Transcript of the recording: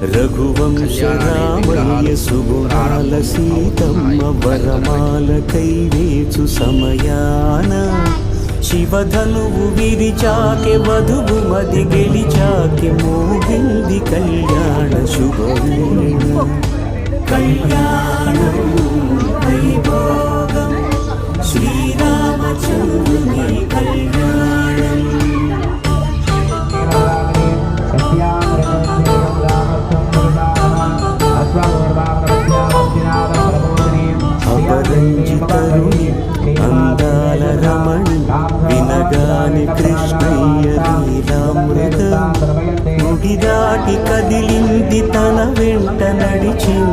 రఘువంశ రామయ్య సుగుణాల సీతమ్మ వరమాల కైవేచు సమయాన శివధనువు విరిచాకె వధువు మది గెలిచాకె మోగింది కళ్యాణ శుభవేళ కళ్యాణం వైభోగం శ్రీరామచంద్రుని కళ్యాణం అపరంజితరుని అందాల రమణి వినగాని కృష్ణయ్య లీలామృతం గుడి దాటి కదిలింది తన వెంట నడిచింది